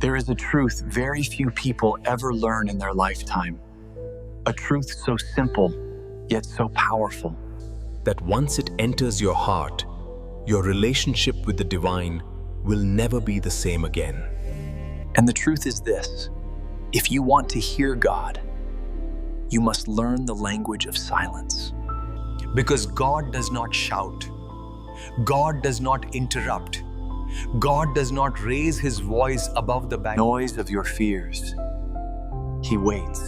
There is a truth very few people ever learn in their lifetime. A truth so simple, yet so powerful. That once it enters your heart, your relationship with the divine will never be the same again. And the truth is this: if you want to hear God, you must learn the language of silence. Because God does not shout. God does not interrupt. God does not raise his voice above the noise of your fears. He waits.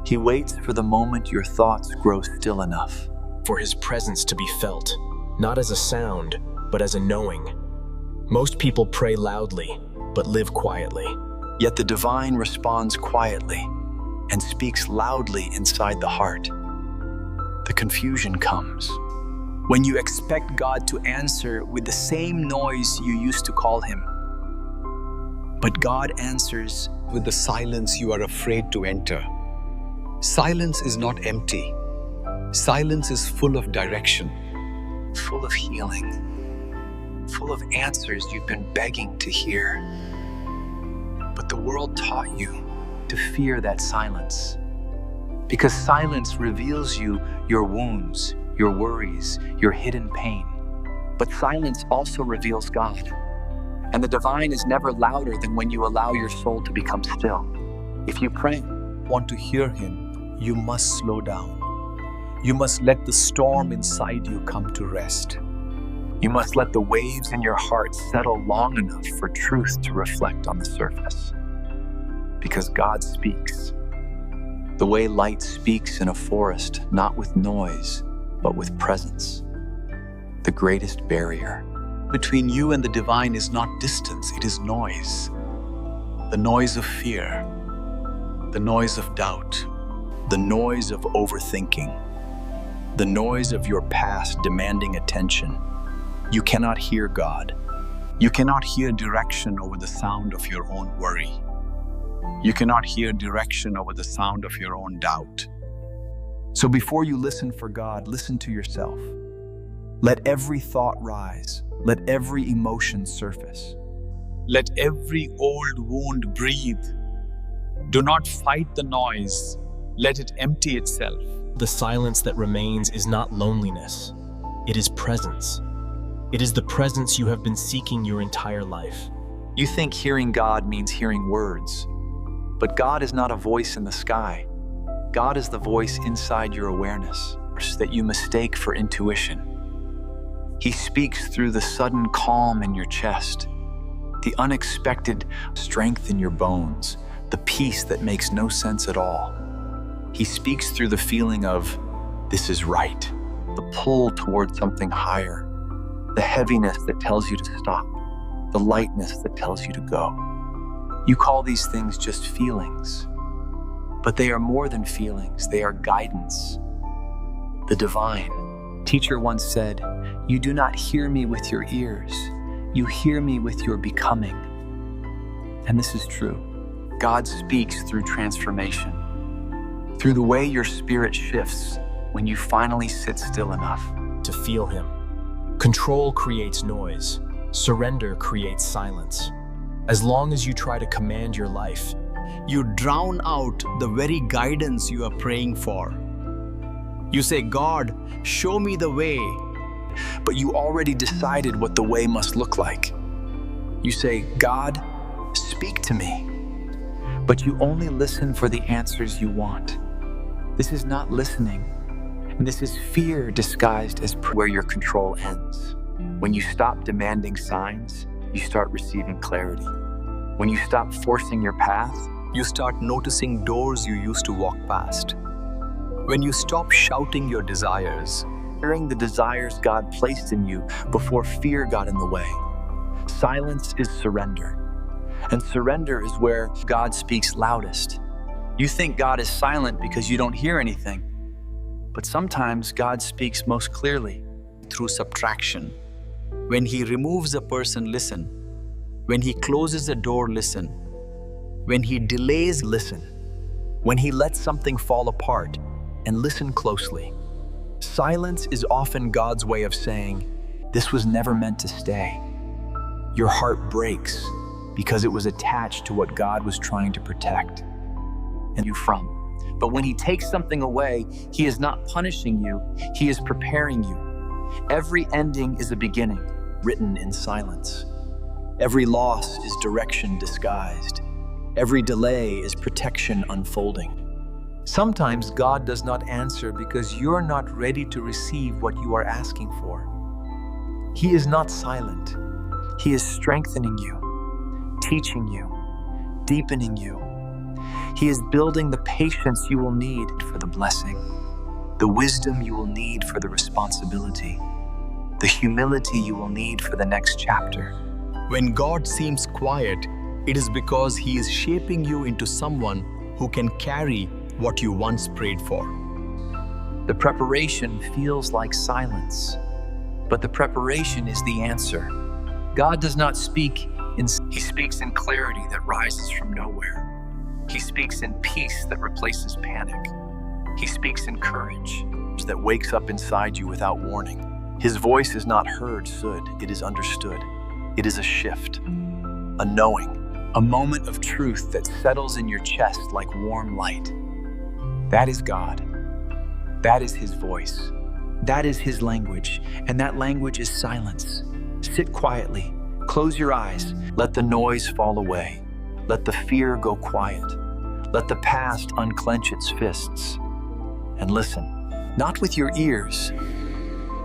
He waits for the moment your thoughts grow still enough for his presence to be felt, not as a sound, but as a knowing. Most people pray loudly, but live quietly. Yet the divine responds quietly and speaks loudly inside the heart. The confusion comes when you expect God to answer with the same noise you used to call him. But God answers with the silence you are afraid to enter. Silence is not empty. Silence is full of direction, full of healing, full of answers you've been begging to hear. But the world taught you to fear that silence, because silence reveals you your wounds, your worries, your hidden pain. But silence also reveals God. And the divine is never louder than when you allow your soul to become still. If you pray, want to hear him, you must slow down. You must let the storm inside you come to rest. You must let the waves in your heart settle long enough for truth to reflect on the surface. Because God speaks. The way light speaks in a forest, not with noise, but with presence. The greatest barrier between you and the divine is not distance, it is noise. The noise of fear, the noise of doubt, the noise of overthinking, the noise of your past demanding attention. You cannot hear God. You cannot hear direction over the sound of your own worry. You cannot hear direction over the sound of your own doubt. So before you listen for God, listen to yourself. Let every thought rise. Let every emotion surface. Let every old wound breathe. Do not fight the noise. Let it empty itself. The silence that remains is not loneliness. It is presence. It is the presence you have been seeking your entire life. You think hearing God means hearing words, but God is not a voice in the sky. God is the voice inside your awareness that you mistake for intuition. He speaks through the sudden calm in your chest, the unexpected strength in your bones, the peace that makes no sense at all. He speaks through the feeling of, this is right, the pull toward something higher, the heaviness that tells you to stop, the lightness that tells you to go. You call these things just feelings, but they are more than feelings, they are guidance. The divine. Teacher once said, "You do not hear me with your ears, you hear me with your becoming." And this is true. God speaks through transformation, through the way your spirit shifts when you finally sit still enough to feel him. Control creates noise. Surrender creates silence. As long as you try to command your life, you drown out the very guidance you are praying for. You say, God, show me the way. But you already decided what the way must look like. You say, God, speak to me. But you only listen for the answers you want. This is not listening. And this is fear disguised as where your control ends. When you stop demanding signs, you start receiving clarity. When you stop forcing your path, you start noticing doors you used to walk past. When you stop shouting your desires, hearing the desires God placed in you before fear got in the way. Silence is surrender. And surrender is where God speaks loudest. You think God is silent because you don't hear anything. But sometimes God speaks most clearly through subtraction. When he removes a person, listen. When he closes a door, listen. When he delays, listen. When he lets something fall apart, and listen closely. Silence is often God's way of saying, this was never meant to stay. Your heart breaks, because it was attached to what God was trying to protect and you from. But when he takes something away, he is not punishing you, he is preparing you. Every ending is a beginning, written in silence. Every loss is direction disguised. Every delay is protection unfolding. Sometimes God does not answer because you're not ready to receive what you are asking for. He is not silent. He is strengthening you, teaching you, deepening you. He is building the patience you will need for the blessing, the wisdom you will need for the responsibility, the humility you will need for the next chapter. When God seems quiet, it is because He is shaping you into someone who can carry what you once prayed for. The preparation feels like silence, but the preparation is the answer. God does not speak He speaks in clarity that rises from nowhere. He speaks in peace that replaces panic. He speaks in courage that wakes up inside you without warning. His voice is not heard, it is understood. It is a shift, a knowing, a moment of truth that settles in your chest like warm light. That is God. That is His voice. That is His language, and that language is silence. Sit quietly, close your eyes, let the noise fall away. Let the fear go quiet. Let the past unclench its fists. And listen, not with your ears,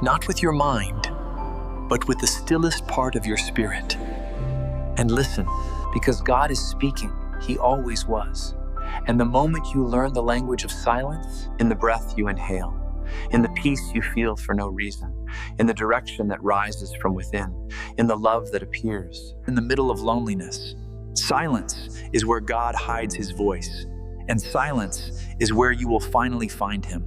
not with your mind, but with the stillest part of your spirit. And listen, because God is speaking, He always was. And the moment you learn the language of silence, in the breath you inhale, in the peace you feel for no reason, in the direction that rises from within, in the love that appears, in the middle of loneliness. Silence is where God hides His voice, and silence is where you will finally find Him.